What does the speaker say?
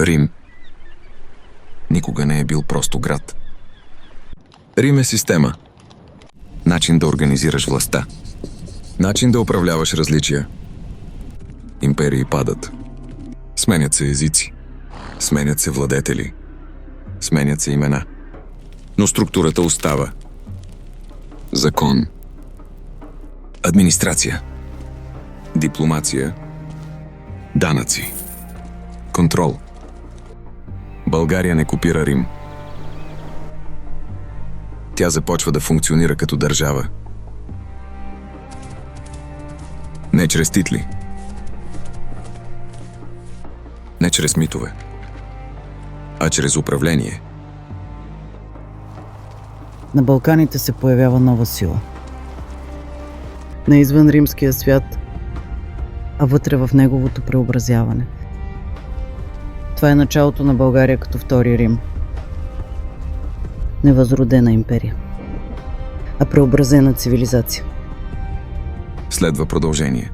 Рим никога не е бил просто град. Рим е система. Начин да организираш властта. Начин да управляваш различия. Империи падат. Сменят се езици. Сменят се владетели. Сменят се имена. Но структурата остава. Закон. Администрация. Дипломация. Данъци. Контрол. България не копира Рим. Тя започва да функционира като държава. Не чрез титли. Не чрез митове. А чрез управление. На Балканите се появява нова сила. Не извън римския свят, а вътре в неговото преобразяване. Това е началото на България като втори Рим. Не възродена империя, а преобразена цивилизация. Следва продължение.